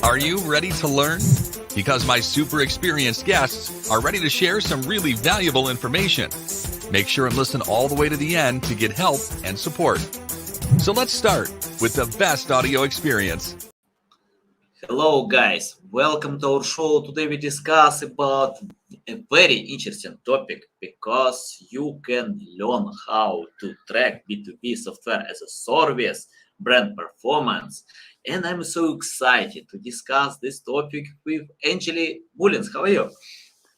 Are you ready to learn? Because my super experienced guests are ready to share some really valuable information. Make sure and listen all the way to the end to get help and support. So let's start with the best audio experience. Hello guys, welcome to our show. Today we discuss about a very interesting topic because you can learn how to track B2B software as a service, brand performance. And I'm so excited to discuss this topic with Angeley Mullins. How are you?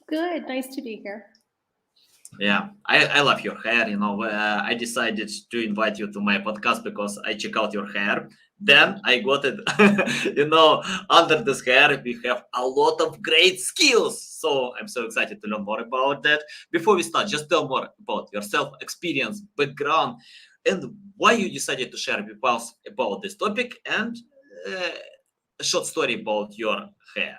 Good, nice to be here. Yeah, I love your hair. I decided to invite you to my podcast because I check out your hair. Then I got it, under this hair, we have a lot of great skills. So I'm so excited to learn more about that. Before we start, just tell more about yourself, experience, background, and why you decided to share with us about this topic and a short story about your hair.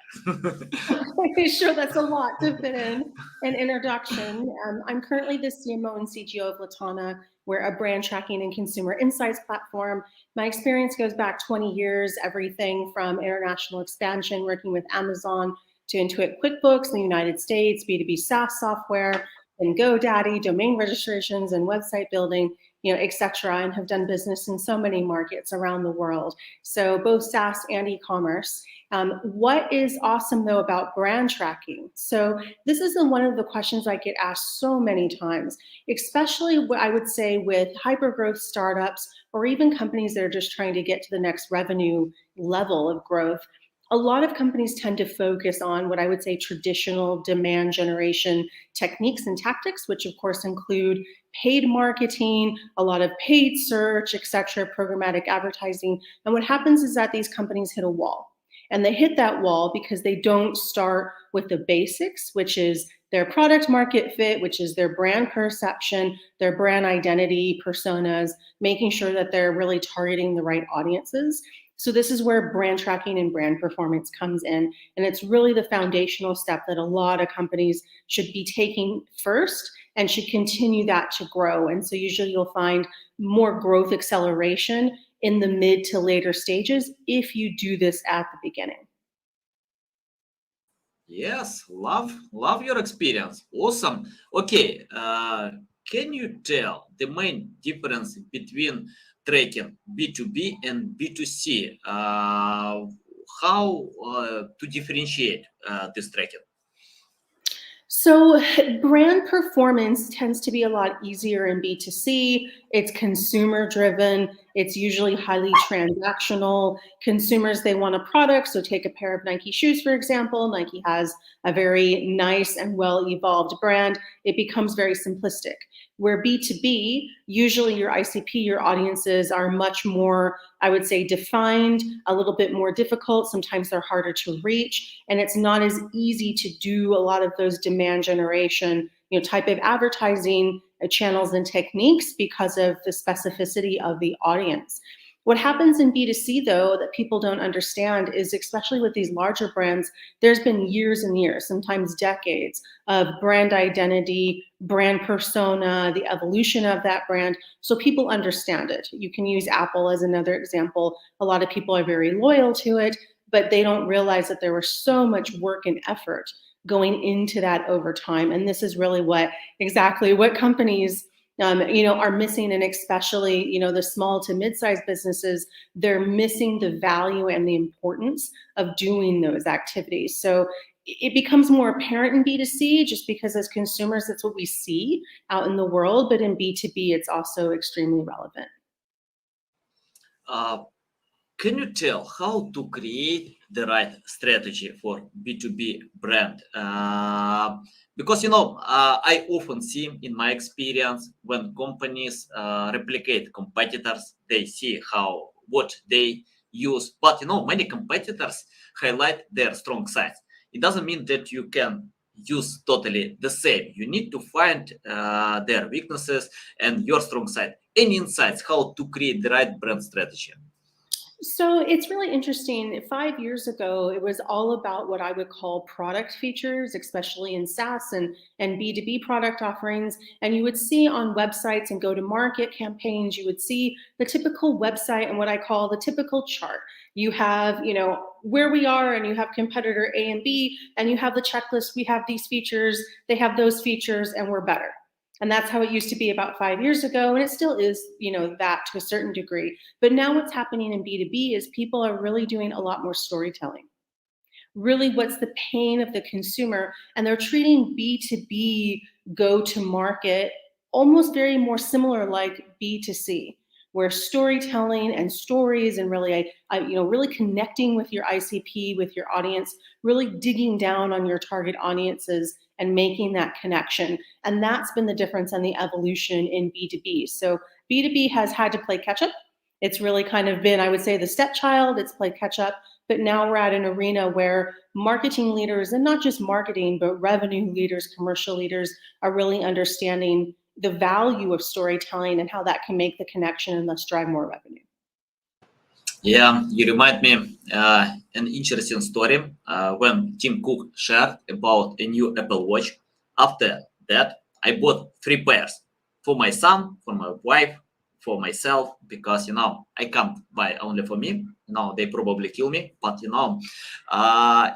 Sure, that's a lot to fit in an introduction. I'm currently the CMO and CGO of Latana. We're a brand tracking and consumer insights platform. My experience goes back 20 years, everything from international expansion, working with Amazon, to Intuit QuickBooks in the United States, B2B SaaS software, and GoDaddy, domain registrations and website building, et cetera, and have done business in so many markets around the world. So both SaaS and e-commerce. What is awesome though about brand tracking? So this is one of the questions I get asked so many times, especially what I would say with hypergrowth startups or even companies that are just trying to get to the next revenue level of growth. A lot of companies tend to focus on what I would say traditional demand generation techniques and tactics, which of course include paid marketing, a lot of paid search, et cetera, programmatic advertising. And what happens is that these companies hit a wall. And they hit that wall because they don't start with the basics, which is their product market fit, which is their brand perception, their brand identity, personas, making sure that they're really targeting the right audiences. So this is where brand tracking and brand performance comes in. And it's really the foundational step that a lot of companies should be taking first and should continue that to grow. And so usually you'll find more growth acceleration in the mid to later stages if you do this at the beginning. Yes, love your experience. Awesome. Okay, can you tell the main difference between tracking B2B and B2C? How to differentiate this tracking? So brand performance tends to be a lot easier in B2C. It's consumer driven. It's usually highly transactional. Consumers, they want a product. So take a pair of Nike shoes, for example. Nike has a very nice and well-evolved brand. It becomes very simplistic. Where B2B, usually your ICP, your audiences are much more, I would say, defined, a little bit more difficult. Sometimes they're harder to reach, and it's not as easy to do a lot of those demand generation, type of advertising channels and techniques because of the specificity of the audience. What happens in B2C, though, that people don't understand is, especially with these larger brands, there's been years and years, sometimes decades, of brand identity, brand persona, the evolution of that brand, so people understand it. You can use Apple as another example. A lot of people are very loyal to it, but they don't realize that there was so much work and effort going into that over time. And this is really exactly what companies are missing, and especially, the small to mid-sized businesses, they're missing the value and the importance of doing those activities. So it becomes more apparent in B2C just because as consumers, that's what we see out in the world, but in B2B, it's also extremely relevant. Can you tell how to create the right strategy for B2B brand? Because, I often see in my experience when companies replicate competitors, they see what they use. But, many competitors highlight their strong sides. It doesn't mean that you can use totally the same. You need to find their weaknesses and your strong side. Any insights how to create the right brand strategy? So it's really interesting. 5 years ago, it was all about what I would call product features, especially in SaaS and B2B product offerings. And you would see on websites and go-to-market campaigns, you would see the typical website and what I call the typical chart. You have, where we are, and you have competitor A and B, and you have the checklist. We have these features, they have those features, and we're better. And that's how it used to be about 5 years ago. And it still is, that to a certain degree. But now what's happening in B2B is people are really doing a lot more storytelling. Really, what's the pain of the consumer? And they're treating B2B go to market almost very more similar like B2C, where storytelling and stories and really, really connecting with your ICP, with your audience, really digging down on your target audiences and making that connection. And that's been the difference and the evolution in B2B. So B2B has had to play catch up. It's really kind of been, I would say, the stepchild. It's played catch up. But now we're at an arena where marketing leaders, and not just marketing, but revenue leaders, commercial leaders, are really understanding the value of storytelling and how that can make the connection and thus drive more revenue. Yeah, you remind me an interesting story when Tim Cook shared about a new Apple Watch. After that, I bought 3 pairs for my son, for my wife, for myself, because I can't buy only for me. They probably kill me, but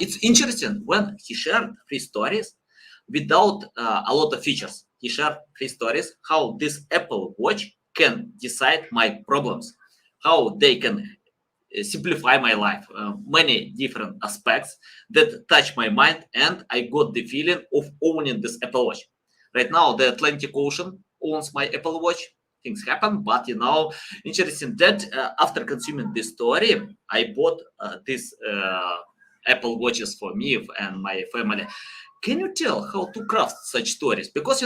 it's interesting when he shared 3 stories without a lot of features. He shared 3 stories how this Apple Watch can decide my problems, how they can simplify my life, many different aspects that touch my mind, and I got the feeling of owning this Apple Watch. Right now, the Atlantic Ocean owns my Apple Watch. Things happen, but interesting that after consuming this story, I bought this Apple Watches for me and my family. Can you tell how to craft such stories? Because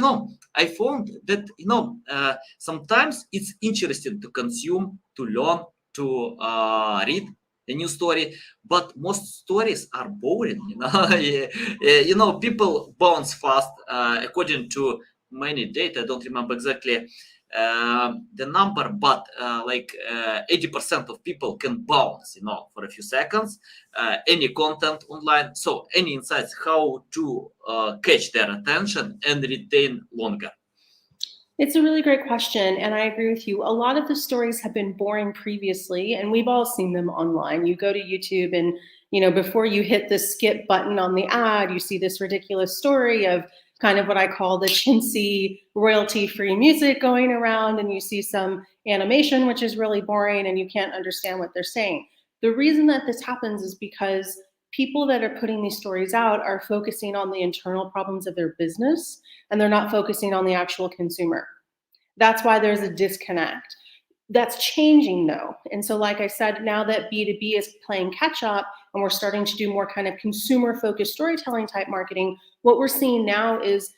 I found that sometimes it's interesting to consume, to learn, to read a new story, but most stories are boring. People bounce fast according to many data. I don't remember exactly the number, but 80% of people can bounce for a few seconds any content online. So any insights how to catch their attention and retain longer? It's a really great question, and I agree with you. A lot of the stories have been boring previously, and we've all seen them online. You go to YouTube and, before you hit the skip button on the ad, you see this ridiculous story of kind of what I call the chintzy royalty-free music going around, and you see some animation, which is really boring, and you can't understand what they're saying. The reason that this happens is because people that are putting these stories out are focusing on the internal problems of their business, and they're not focusing on the actual consumer. That's why there's a disconnect. That's changing though. And so like I said, now that B2B is playing catch up and we're starting to do more kind of consumer focused storytelling type marketing, what we're seeing now is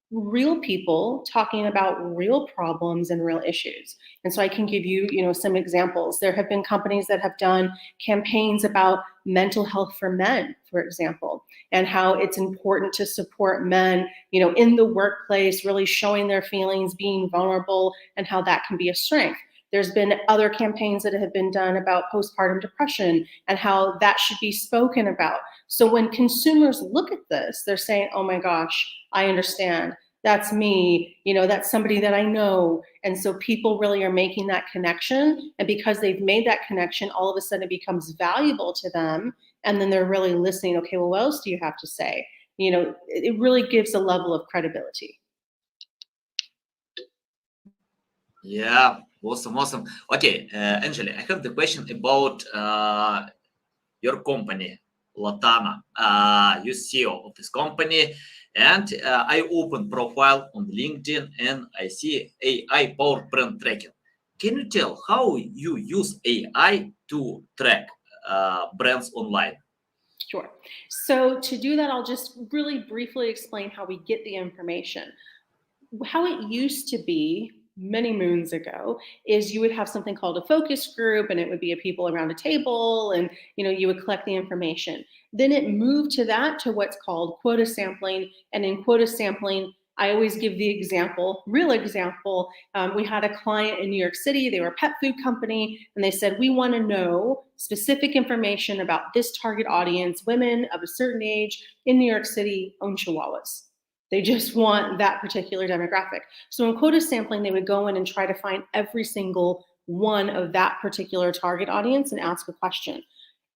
real people talking about real problems and real issues. And so I can give you, some examples. There have been companies that have done campaigns about mental health for men, for example, and how it's important to support men, in the workplace, really showing their feelings, being vulnerable, and how that can be a strength. There's been other campaigns that have been done about postpartum depression and how that should be spoken about. So when consumers look at this, they're saying, oh my gosh, I understand. That's me, that's somebody that I know. And so people really are making that connection. And because they've made that connection, all of a sudden it becomes valuable to them. And then they're really listening. Okay, well, what else do you have to say? It really gives a level of credibility. Yeah, awesome. Okay, Angeley, I have the question about your company, Latana. You CEO of this company, and I open profile on LinkedIn and I see AI powered brand tracking. Can you tell how you use AI to track brands online? Sure. So to do that, I'll just really briefly explain how we get the information. How it used to be many moons ago is you would have something called a focus group, and it would be a people around a table, and you would collect the information. Then it moved to what's called quota sampling, and in quota sampling, I always give the example, real example. We had a client in New York City. They were a pet food company, and they said, we want to know specific information about this target audience. Women of a certain age in New York City own chihuahuas. They just want that particular demographic. So in quota sampling, they would go in and try to find every single one of that particular target audience and ask a question.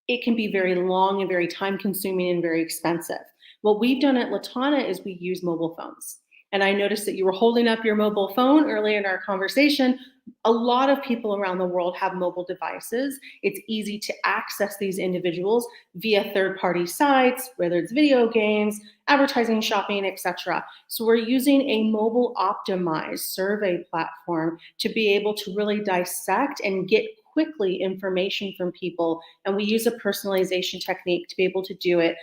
It can be very long and very time consuming and very expensive. What we've done at Latana is we use mobile phones. And I noticed that you were holding up your mobile phone earlier in our conversation. A lot of people around the world have mobile devices. It's easy to access these individuals via third-party sites, whether it's video games, advertising, shopping, etc. So we're using a mobile optimized survey platform to be able to really dissect and get quickly information from people. And we use a personalization technique to be able to do it.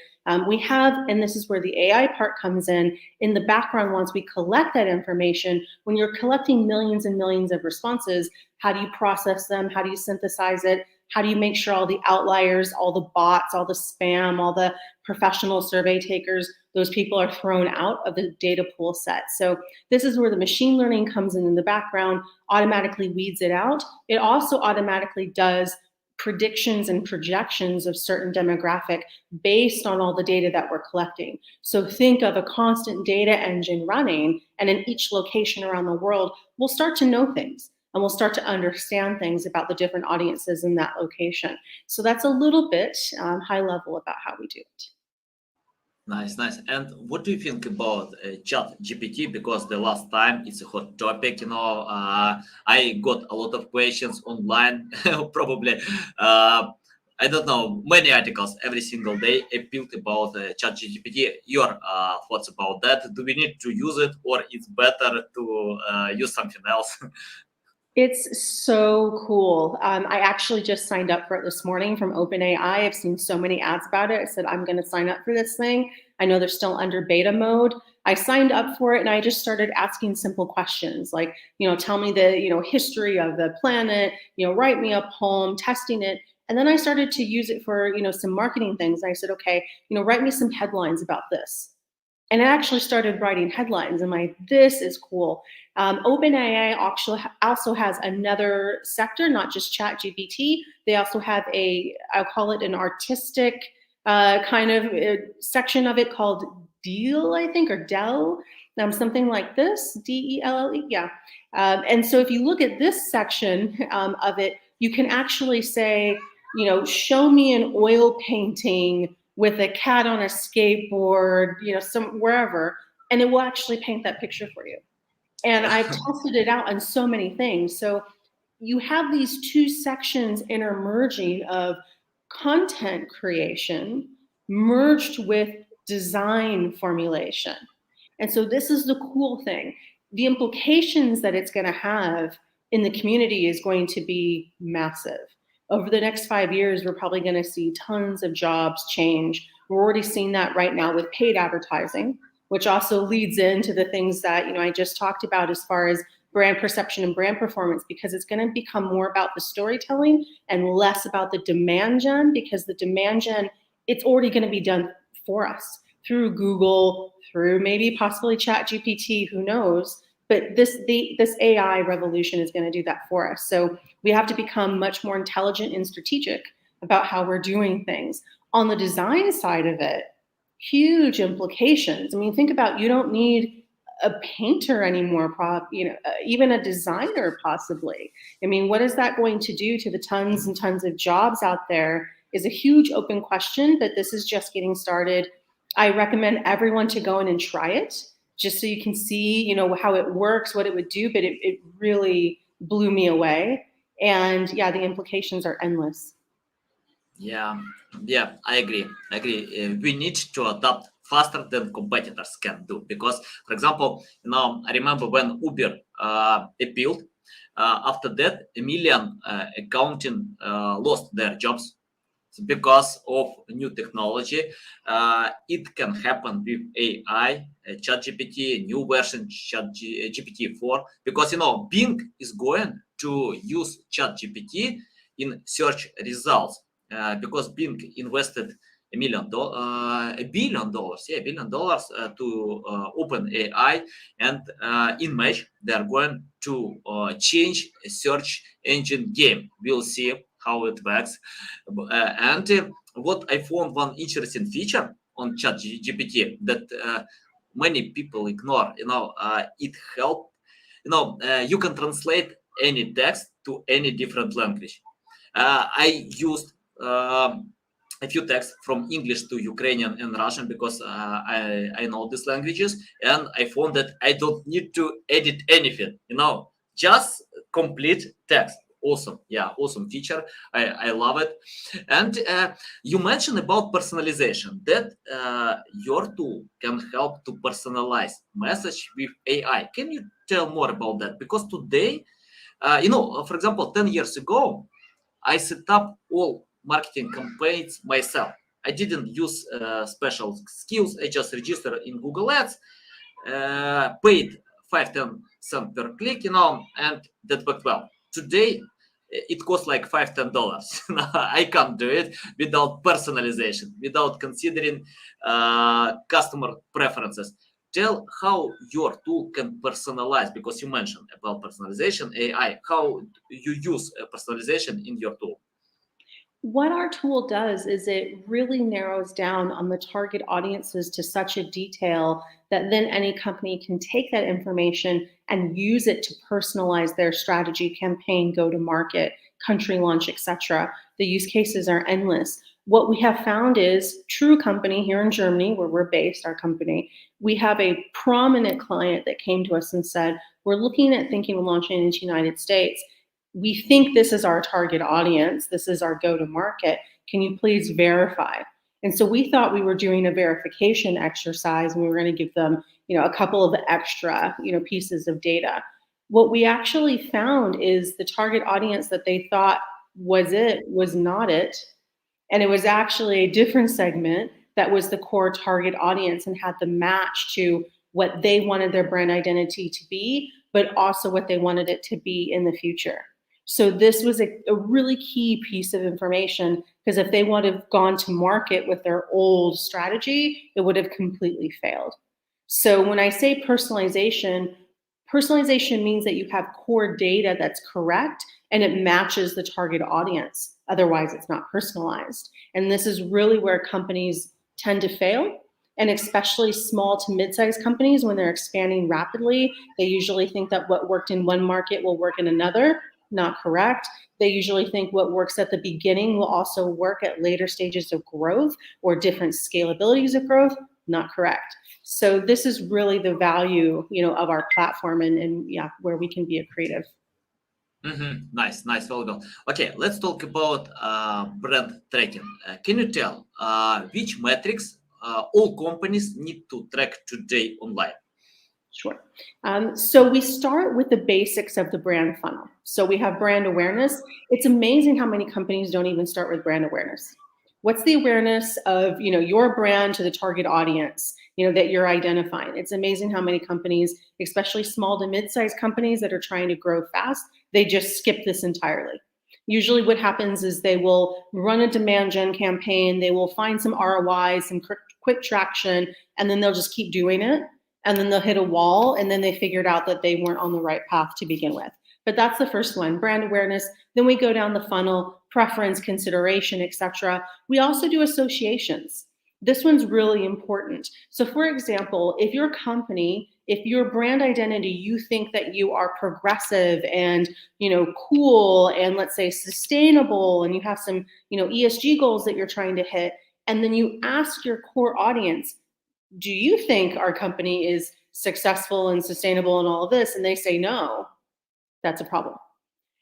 We have, and this is where the AI part comes in the background, once we collect that information, when you're collecting millions and millions of responses, how do you process them? How do you synthesize it? How do you make sure all the outliers, all the bots, all the spam, all the professional survey takers, those people are thrown out of the data pool set? So this is where the machine learning comes in the background, automatically weeds it out. It also automatically does predictions and projections of certain demographic based on all the data that we're collecting. So think of a constant data engine running, and in each location around the world, we'll start to know things and we'll start to understand things about the different audiences in that location. So that's a little bit high level about how we do it. Nice. And what do you think about Chat GPT? Because the last time it's a hot topic, I got a lot of questions online, probably, I don't know, many articles every single day appealed about Chat GPT. Your thoughts about that? Do we need to use it, or it's better to use something else? It's so cool. I actually just signed up for it this morning from OpenAI. I've seen so many ads about it. I said, I'm going to sign up for this thing. I know they're still under beta mode. I signed up for it and I just started asking simple questions like, tell me the, history of the planet, write me a poem, testing it. And then I started to use it for, some marketing things. I said, okay, write me some headlines about this. And I actually started writing headlines. I'm like, this is cool. OpenAI also has another sector, not just ChatGPT. They also have I'll call it an artistic kind of section of it called Deal, I think, or Dell, something like this, DELLE, yeah. And so if you look at this section of it, you can actually say, show me an oil painting with a cat on a skateboard, wherever, and it will actually paint that picture for you. And I've tested it out on so many things. So you have these two sections intermerging of content creation merged with design formulation. And so this is the cool thing. The implications that it's going to have in the community is going to be massive. Over the next 5 years, we're probably going to see tons of jobs change. We're already seeing that right now with paid advertising, which also leads into the things that I just talked about as far as brand perception and brand performance, because it's going to become more about the storytelling and less about the demand gen, because the demand gen, it's already going to be done for us through Google, through maybe possibly ChatGPT, who knows. But this AI revolution is going to do that for us. So we have to become much more intelligent and strategic about how we're doing things. On the design side of it, huge implications. I mean, think about, you don't need a painter anymore, even a designer possibly. I mean, what is that going to do to the tons and tons of jobs out there is a huge open question, but this is just getting started. I recommend everyone to go in and try it, just so you can see, how it works, what it would do, but it really blew me away. And yeah, the implications are endless. Yeah, I agree. We need to adapt faster than competitors can do, because, for example, I remember when Uber appealed, after that, 1 million accounting lost their jobs because of new technology. It can happen with AI, ChatGPT, new version ChatGPT 4, because Bing is going to use ChatGPT in search results, because Bing invested $1 billion, to OpenAI, and in March they are going to change a search engine game. We'll see how it works. And what I found one interesting feature on ChatGPT that many people ignore. It helps. You can translate any text to any different language. I used a few texts from English to Ukrainian and Russian because I know these languages, and I found that I don't need to edit anything. Just complete text. Awesome, yeah, awesome feature. I love it. And you mentioned about personalization, that your tool can help to personalize message with AI. Can you tell more about that? Because today, for example, 10 years ago, I set up all marketing campaigns myself. I didn't use special skills. I just registered in Google Ads, paid 5-10 cents per click, and that worked well. Today, it costs like $5-10. I can't do it without personalization, without considering customer preferences. Tell how your tool can personalize, because you mentioned about personalization, AI. How you use personalization in your tool? What our tool does is it really narrows down on the target audiences to such a detail that then any company can take that information and use it to personalize their strategy, campaign, go to market, country launch, etc. The use cases are endless. What we have found is True Company here in Germany, where we're based, our company, we have a prominent client that came to us and said, we're looking at thinking of launching into the United States. We think this is our target audience. This is our go-to-market. Can you please verify? And so we thought we were doing a verification exercise and we were going to give them, a couple of extra, pieces of data. What we actually found is the target audience that they thought was not it. And it was actually a different segment that was the core target audience and had the match to what they wanted their brand identity to be, but also what they wanted it to be in the future. So this was a really key piece of information, because if they would have gone to market with their old strategy, it would have completely failed. So when I say personalization means that you have core data that's correct and it matches the target audience. Otherwise, it's not personalized. And this is really where companies tend to fail. And especially small to mid-sized companies, when they're expanding rapidly, they usually think that what worked in one market will work in another. Not correct. They usually think what works at the beginning will also work at later stages of growth or different scalabilities of growth. Not correct. So this is really the value, of our platform and where we can be a creative. Nice, valuable. Okay, let's talk about brand tracking. Can you tell which metrics all companies need to track today online? Sure. So we start with the basics of the brand funnel. So we have brand awareness. It's amazing how many companies don't even start with brand awareness. What's the awareness of, your brand to the target audience, that you're identifying? It's amazing how many companies, especially small to mid-sized companies that are trying to grow fast, they just skip this entirely. Usually what happens is they will run a demand gen campaign, they will find some ROI, some quick traction, and then they'll just keep doing it. And then they'll hit a wall, and then they figured out that they weren't on the right path to begin with. But that's the first one, brand awareness. Then we go down the funnel, preference, consideration, etc. We also do associations. This one's really important. So for example, if your company, if your brand identity, you think that you are progressive and, cool and let's say sustainable, and you have some, ESG goals that you're trying to hit, and then you ask your core audience, do you think our company is successful and sustainable and all of this? And they say no, that's a problem.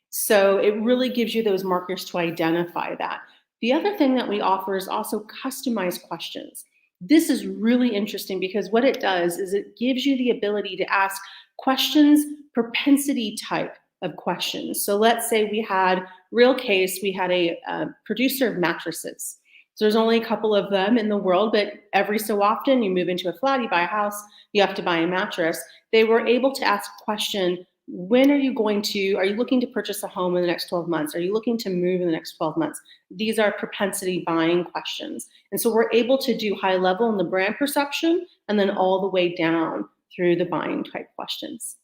So it really gives you those markers to identify that. The other thing that we offer is also customized questions. This is really interesting because what it does is it gives you the ability to ask questions, propensity type of questions. So let's say we had a producer of mattresses. So there's only a couple of them in the world, but every so often you move into a flat, you buy a house, you have to buy a mattress. They were able to ask a question, when are you looking to purchase a home in the next 12 months? Are you looking to move in the next 12 months? These are propensity buying questions. And so we're able to do high level in the brand perception and then all the way down through the buying type questions.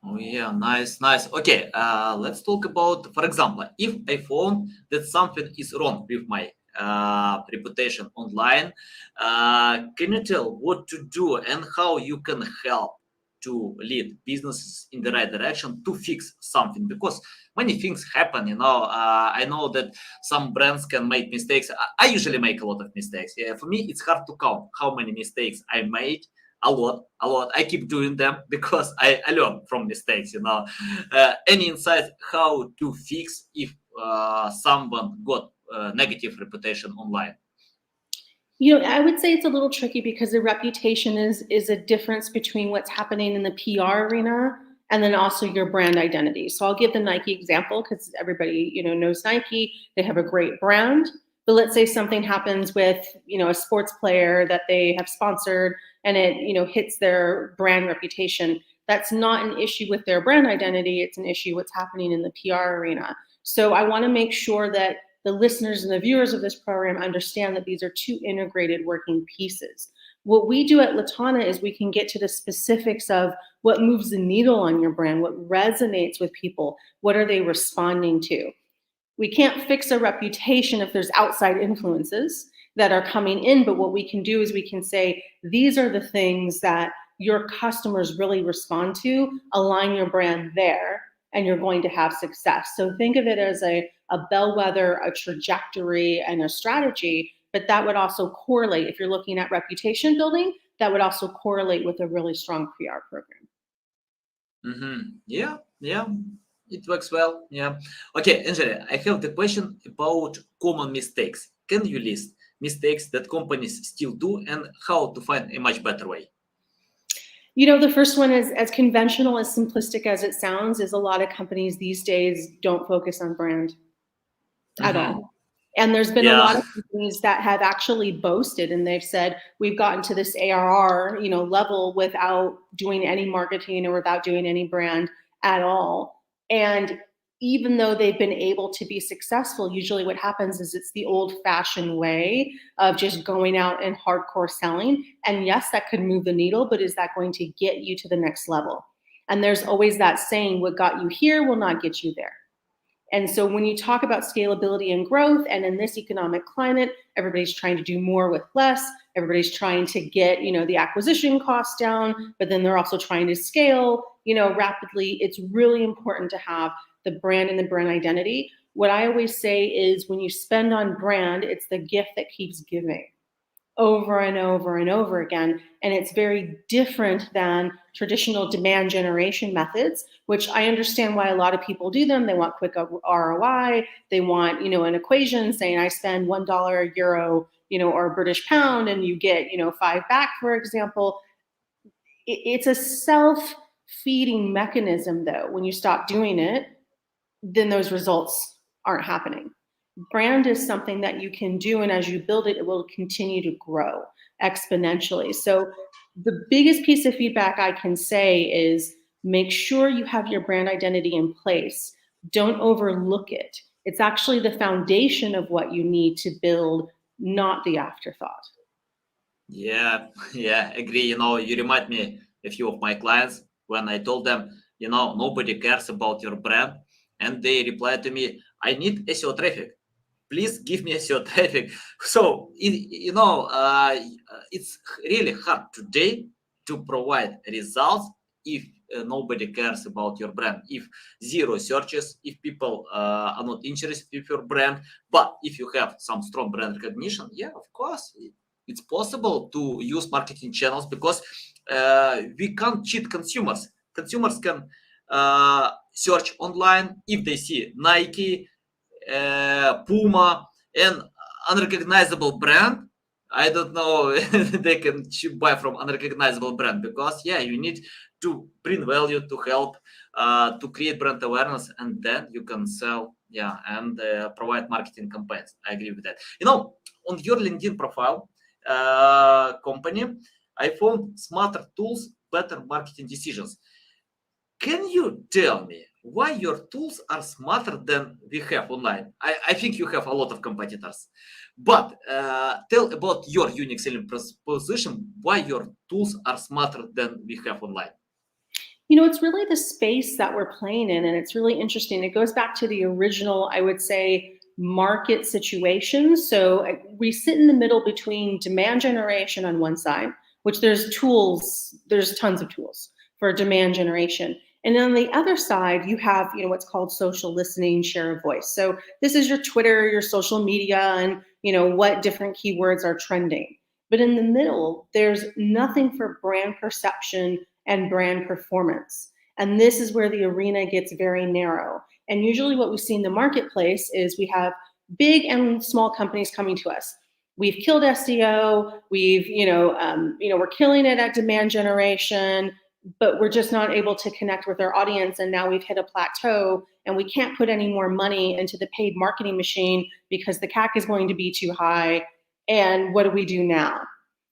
Oh yeah, nice. Okay, let's talk about, for example, if I found that something is wrong with my reputation online, can you tell what to do and how you can help to lead businesses in the right direction to fix something? Because many things happen, I know that some brands can make mistakes. I usually make a lot of mistakes. Yeah, for me, it's hard to count how many mistakes I made. A lot. I keep doing them because I learn from mistakes. Any insights how to fix if someone got negative reputation online? I would say it's a little tricky because the reputation is a difference between what's happening in the PR arena and then also your brand identity. So I'll give the Nike example because everybody, knows Nike. They have a great brand. But let's say something happens with, a sports player that they have sponsored and it, hits their brand reputation. That's not an issue with their brand identity. It's an issue what's happening in the PR arena. So I want to make sure that the listeners and the viewers of this program understand that these are two integrated working pieces. What we do at Latana is we can get to the specifics of what moves the needle on your brand, what resonates with people, what are they responding to. We can't fix a reputation if there's outside influences that are coming in, but what we can do is we can say, these are the things that your customers really respond to, align your brand there, and you're going to have success. So think of it as a bellwether, a trajectory, and a strategy, but that would also correlate, if you're looking at reputation building, that would also correlate with a really strong PR program. Yeah, it works well. Yeah. Okay, Angeley, I have the question about common mistakes. Can you list mistakes that companies still do and how to find a much better way? The first one is as conventional, as simplistic as it sounds, is a lot of companies these days don't focus on brand at all. And there's been a lot of companies that have actually boasted and they've said, we've gotten to this ARR, level without doing any marketing or without doing any brand at all. And even though they've been able to be successful, usually what happens is it's the old-fashioned way of just going out and hardcore selling. And yes, that could move the needle, but is that going to get you to the next level? And there's always that saying, what got you here will not get you there. And so when you talk about scalability and growth, and in this economic climate, everybody's trying to do more with less. Everybody's trying to get, the acquisition costs down, but then they're also trying to scale, rapidly. It's really important to have the brand and the brand identity. What I always say is when you spend on brand, it's the gift that keeps giving over and over and over again. And it's very different than traditional demand generation methods, which I understand why a lot of people do them. They want quick ROI. They want, an equation saying I spend $1 euro, or British pound and you get, 5 back, for example. It's a self-feeding mechanism though. When you stop doing it, then those results aren't happening. Brand is something that you can do, and as you build it, it will continue to grow exponentially. So the biggest piece of feedback I can say is make sure you have your brand identity in place. Don't overlook it. It's actually the foundation of what you need to build, not the afterthought. Yeah, agree. You remind me a few of my clients when I told them, nobody cares about your brand. And they replied to me, I need SEO traffic. Please give me SEO traffic. So, it's really hard today to provide results if nobody cares about your brand, if zero searches, if people are not interested with your brand. But if you have some strong brand recognition, yeah, of course, it's possible to use marketing channels because we can't cheat consumers. Consumers can search online if they see Nike, Puma, and unrecognizable brand. I don't know they can buy from unrecognizable brand because you need to bring value to help to create brand awareness, and then you can sell and provide marketing campaigns. I agree with that. On your LinkedIn profile company, I found smarter tools, better marketing decisions. Can you tell me why your tools are smarter than we have online? I think you have a lot of competitors, but tell about your unique selling proposition, why your tools are smarter than we have online. It's really the space that we're playing in, and it's really interesting. It goes back to the original, I would say, market situation. So we sit in the middle between demand generation on one side, which there's tons of tools for demand generation. And on the other side, you have, what's called social listening, share of voice. So this is your Twitter, your social media, and, what different keywords are trending. But in the middle, there's nothing for brand perception and brand performance. And this is where the arena gets very narrow. And usually what we see in the marketplace is we have big and small companies coming to us. We've killed SEO, we're killing it at demand generation, but we're just not able to connect with our audience. And now we've hit a plateau and we can't put any more money into the paid marketing machine because the CAC is going to be too high. And what do we do now?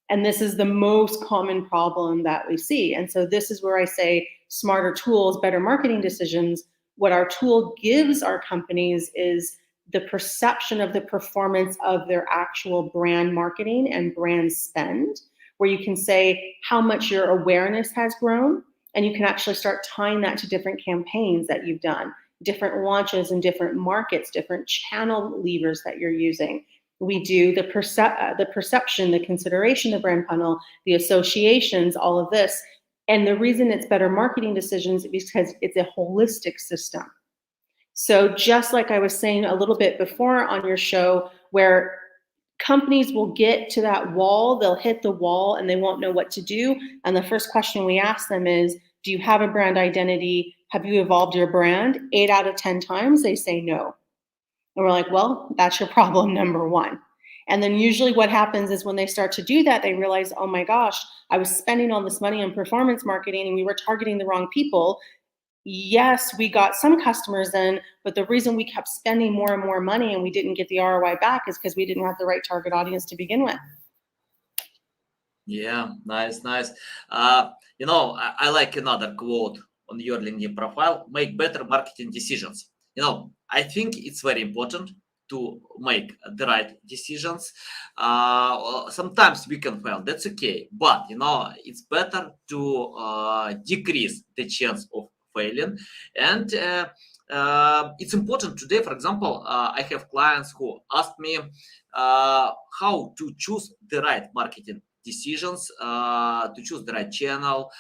And this is the most common problem that we see. And so this is where I say smarter tools, better marketing decisions. What our tool gives our companies is the perception of the performance of their actual brand marketing and brand spend, where you can say how much your awareness has grown, and you can actually start tying that to different campaigns that you've done, different launches in different markets, different channel levers that you're using. We do the perception, the consideration, the brand funnel, the associations, all of this. And the reason it's better marketing decisions is because it's a holistic system. So just like I was saying a little bit before on your show, where companies will get to that wall, they'll hit the wall and they won't know what to do. And the first question we ask them is, do you have a brand identity? Have you evolved your brand? 8 out of 10 times they say no. And we're like, well, that's your problem number one. And then usually what happens is when they start to do that, they realize, oh my gosh, I was spending all this money on performance marketing and we were targeting the wrong people. Yes, we got some customers in, but the reason we kept spending more and more money and we didn't get the ROI back is because we didn't have the right target audience to begin with. Yeah, nice. I like another quote on your LinkedIn profile: make better marketing decisions. I think it's very important to make the right decisions. Sometimes we can fail, that's okay. But, it's better to decrease the chance of failing. And it's important today, for example, I have clients who ask me how to choose the right marketing decisions, to choose the right channel.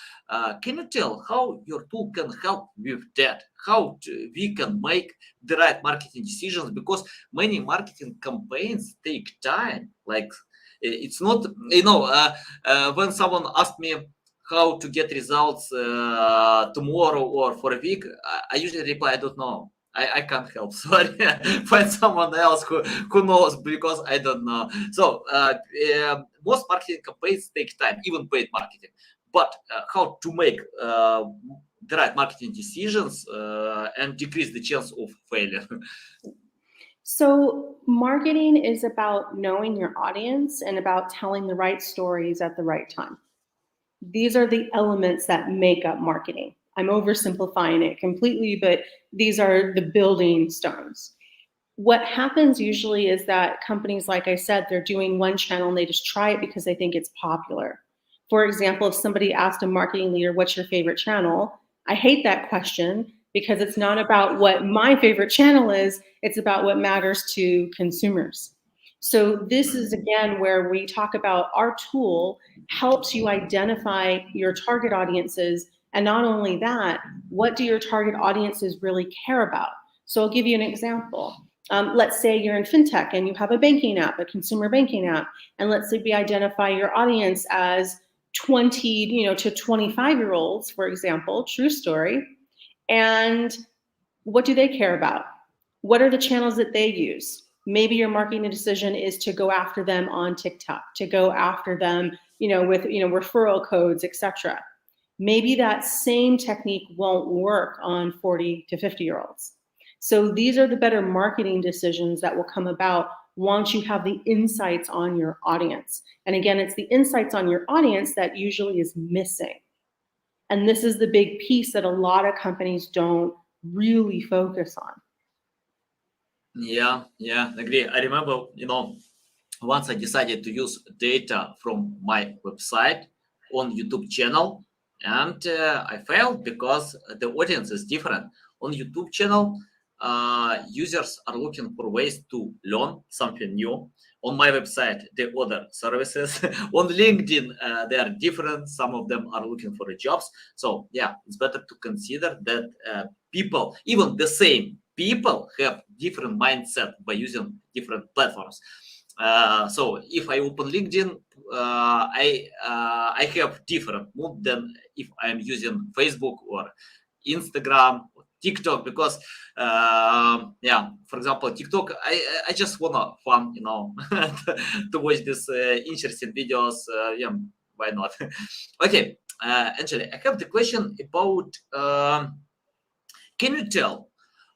Can you tell how your tool can help with that? How we can make the right marketing decisions? Because many marketing campaigns take time. Like, it's not, when someone asks me how to get results tomorrow or for a week, I usually reply, I don't know. I can't help. Sorry, find someone else who knows, because I don't know. So most marketing campaigns take time, even paid marketing. But how to make the right marketing decisions and decrease the chance of failure? So marketing is about knowing your audience and about telling the right stories at the right time. These are the elements that make up marketing. I'm oversimplifying it completely, but these are the building stones. What happens usually is that companies, like I said, they're doing one channel and they just try it because they think it's popular. For example, if somebody asked a marketing leader, what's your favorite channel? I hate that question because it's not about what my favorite channel is, it's about what matters to consumers. So this is, again, where we talk about our tool helps you identify your target audiences. And not only that, what do your target audiences really care about? So I'll give you an example. Let's say you're in fintech and you have a banking app, a consumer banking app. And let's say we identify your audience as 20 to 25-year-olds, for example, true story. And what do they care about? What are the channels that they use? Maybe your marketing decision is to go after them on TikTok, to go after them, with, referral codes, etc. Maybe that same technique won't work on 40 to 50-year-olds. So these are the better marketing decisions that will come about once you have the insights on your audience. And again, it's the insights on your audience that usually is missing. And this is the big piece that a lot of companies don't really focus on. Yeah, agree. I remember, once I decided to use data from my website on YouTube channel, and I failed because the audience is different. On YouTube channel, users are looking for ways to learn something new. On my website, they order services. On LinkedIn, they are different. Some of them are looking for jobs. So yeah, it's better to consider that people, even the same people, have different mindset by using different platforms. So if I open LinkedIn, I have different mood than if I'm using Facebook or Instagram or TikTok, because for example, TikTok, I just wanna fun, to watch these interesting videos. Why not? Okay, Angeley, I have the question about can you tell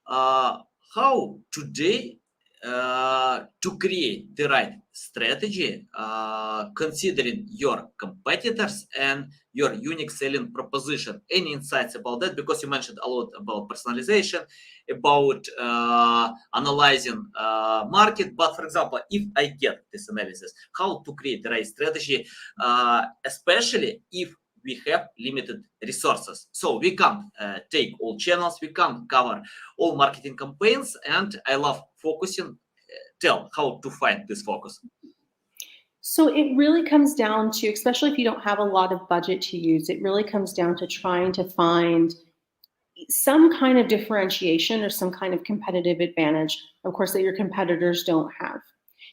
how today to create the right strategy, considering your competitors and your unique selling proposition? Any insights about that? Because you mentioned a lot about personalization, about analyzing market. But for example, if I get this analysis, how to create the right strategy, especially if we have limited resources. So we can't take all channels, we can't cover all marketing campaigns, and I love focusing. Tell how to find this focus. So it really comes down to, especially if you don't have a lot of budget to use, it really comes down to trying to find some kind of differentiation or some kind of competitive advantage, of course, that your competitors don't have.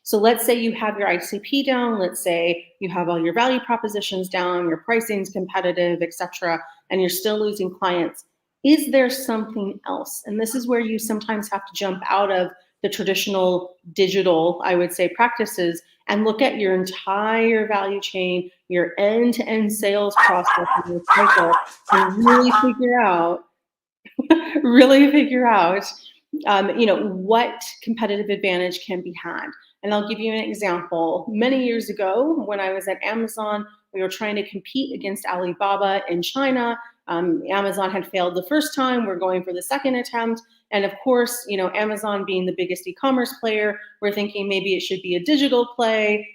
So let's say you have your ICP down, let's say you have all your value propositions down, your pricing's competitive, etc., and you're still losing clients. Is there something else? And this is where you sometimes have to jump out of the traditional digital, I would say, practices and look at your entire value chain, your end-to-end sales process and your cycle, and really figure out what competitive advantage can be had. And I'll give you an example. Many years ago, when I was at Amazon, we were trying to compete against Alibaba in China. Amazon had failed the first time. We're going for the second attempt. And of course, Amazon being the biggest e-commerce player, we're thinking maybe it should be a digital play.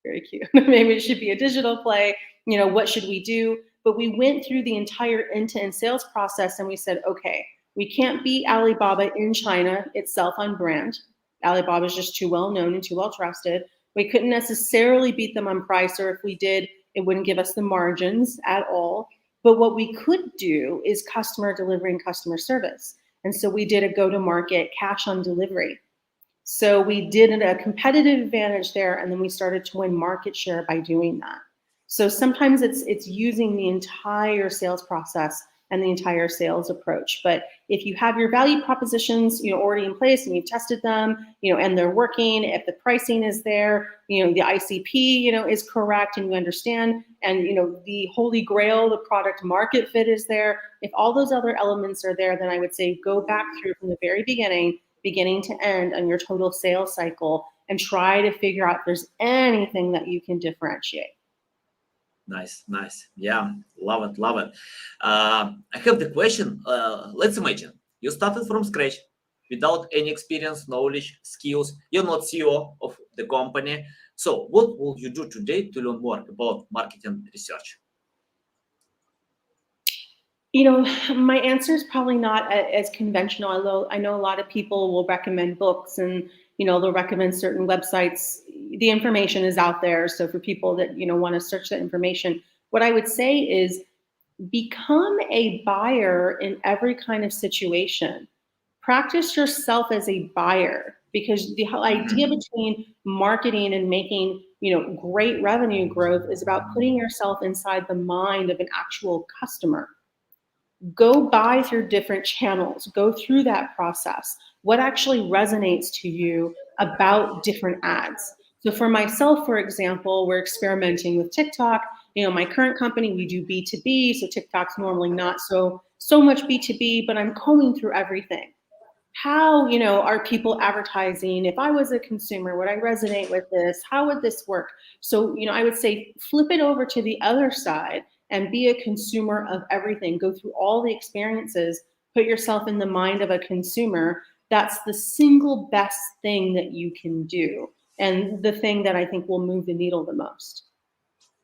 Very cute. Maybe it should be a digital play. What should we do? But we went through the entire end-to-end sales process and we said, okay, we can't beat Alibaba in China itself on brand. Alibaba is just too well known and too well trusted. We couldn't necessarily beat them on price, or if we did, it wouldn't give us the margins at all. But what we could do is customer delivery and customer service. And so we did a go-to-market cash on delivery. So we did a competitive advantage there, and then we started to win market share by doing that. So sometimes it's using the entire sales process and the entire sales approach. But if you have your value propositions, already in place and you've tested them, and they're working, if the pricing is there, the ICP, is correct and you understand, and the holy grail, the product market fit is there. If all those other elements are there, then I would say go back through from the very beginning to end on your total sales cycle and try to figure out if there's anything that you can differentiate. Nice. Yeah, love it. I have the question. Let's imagine you started from scratch without any experience, knowledge, skills. You're not CEO of the company. So what will you do today to learn more about marketing research? My answer is probably not as conventional, although I know a lot of people will recommend books and, they'll recommend certain websites. The information is out there. So for people that, want to search that information, what I would say is become a buyer in every kind of situation. Practice yourself as a buyer, because the idea between marketing and making, great revenue growth is about putting yourself inside the mind of an actual customer. Go buy through different channels, go through that process. What actually resonates to you about different ads? So for myself, for example, we're experimenting with TikTok. My current company, we do B2B, so TikTok's normally not so much B2B, but I'm combing through everything. How, are people advertising? If I was a consumer, would I resonate with this? How would this work? So, I would say flip it over to the other side and be a consumer of everything. Go through all the experiences, put yourself in the mind of a consumer. That's the single best thing that you can do, and the thing that I think will move the needle the most.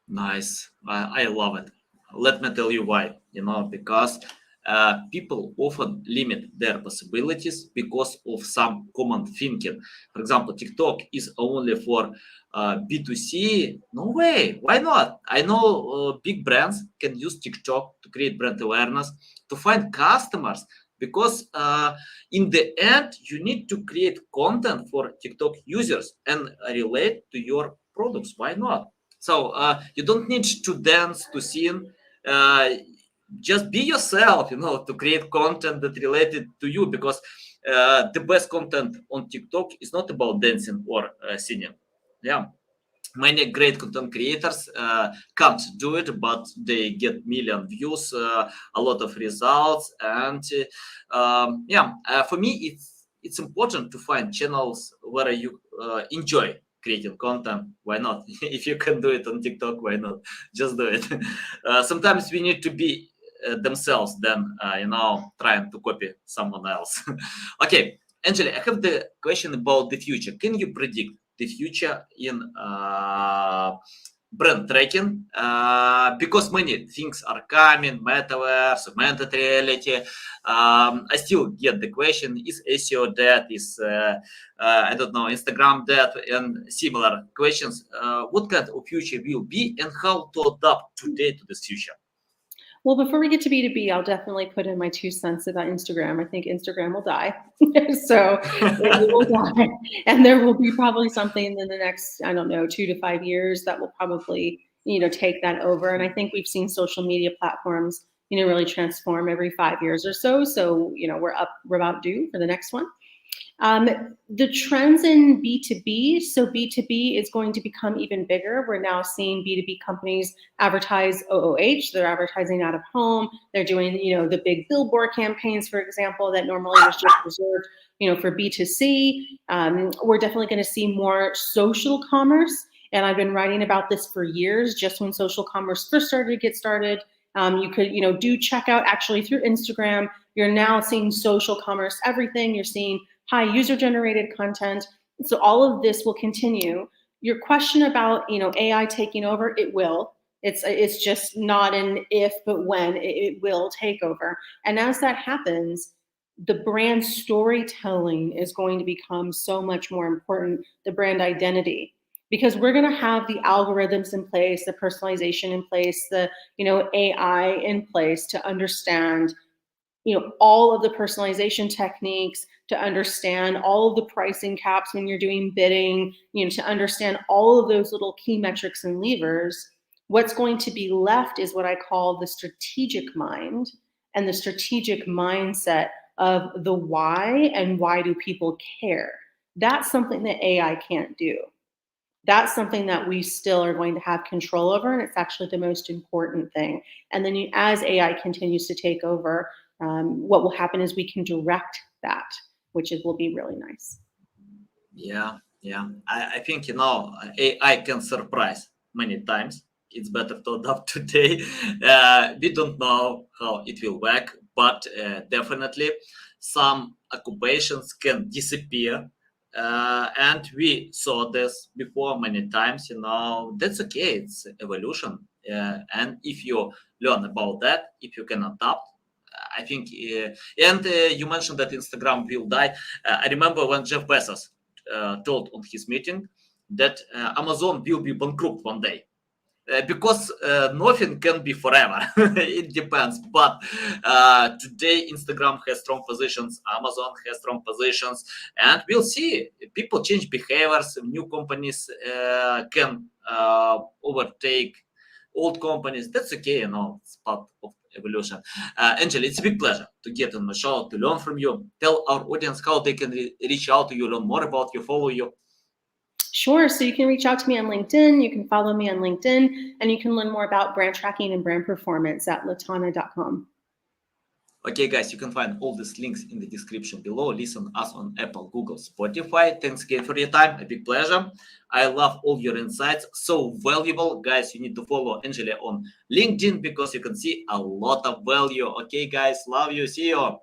Nice. I love it. Let me tell you why. Because people often limit their possibilities because of some common thinking. For example, TikTok is only for B2C. No way. Why not? I know big brands can use TikTok to create brand awareness, to find customers, because in the end, you need to create content for TikTok users and relate to your products. Why not? So you don't need to dance, to sing. Just be yourself, to create content that related to you, because the best content on TikTok is not about dancing or singing. Yeah. Many great content creators can't do it, but they get million views, a lot of results, and for me, it's important to find channels where you enjoy creating content. Why not? If you can do it on TikTok, why not? Just do it. Sometimes we need to be themselves than trying to copy someone else. Okay, Angeley, I have the question about the future. Can you predict the future in brand tracking? Because many things are coming: metaverse, augmented reality. I still get the question: is SEO dead? Is I don't know, Instagram dead? And similar questions. What kind of future will be, and how to adapt today to this future? Well, before we get to B2B, I'll definitely put in my 2 cents about Instagram. I think Instagram will die. So it will die. And there will be probably something in the next, 2 to 5 years that will probably, take that over. And I think we've seen social media platforms, really transform every 5 years or so. So, we're about due for the next one. The trends in B2B, so B2B is going to become even bigger. We're now seeing B2B companies advertise OOH, they're advertising out of home, they're doing, the big billboard campaigns, for example, that normally was just reserved, for B2C. We're definitely going to see more social commerce, and I've been writing about this for years. Just when social commerce first started to get started, you could, do checkout actually through Instagram. You're now seeing social commerce, everything. You're seeing high user-generated content. So all of this will continue. Your question about, AI taking over, it will. It's just not an if, but when. It will take over. And as that happens, the brand storytelling is going to become so much more important, the brand identity, because we're going to have the algorithms in place, the personalization in place, the, AI in place to understand, all of the personalization techniques, to understand all of the pricing caps when you're doing bidding, to understand all of those little key metrics and levers. What's going to be left is what I call the strategic mind and the strategic mindset of the why and why do people care. That's something that AI can't do. That's something that we still are going to have control over, and it's actually the most important thing. And then as AI continues to take over, what will happen is we can direct that, which will be really nice. Yeah. I think, AI can surprise many times. It's better to adapt today. We don't know how it will work, but definitely some occupations can disappear. And we saw this before many times. That's okay. It's evolution. And if you learn about that, if you can adapt, I think, and you mentioned that Instagram will die. I remember when Jeff Bezos told on his meeting that Amazon will be bankrupt one day. Because nothing can be forever. It depends. But today, Instagram has strong positions, Amazon has strong positions, and we'll see. People change behaviors. New companies can overtake old companies. That's okay, it's part of evolution. Angeley, it's a big pleasure to get on the show, to learn from you. Tell our audience how they can reach out to you, learn more about you, follow you. Sure. So you can reach out to me on LinkedIn. You can follow me on LinkedIn, and you can learn more about brand tracking and brand performance at latana.com. Okay, guys, you can find all these links in the description below. Listen us on Apple, Google, Spotify. Thanks again for your time. A big pleasure. I love all your insights. So valuable. Guys, you need to follow Angeley on LinkedIn because you can see a lot of value. Okay, guys, love you. See you.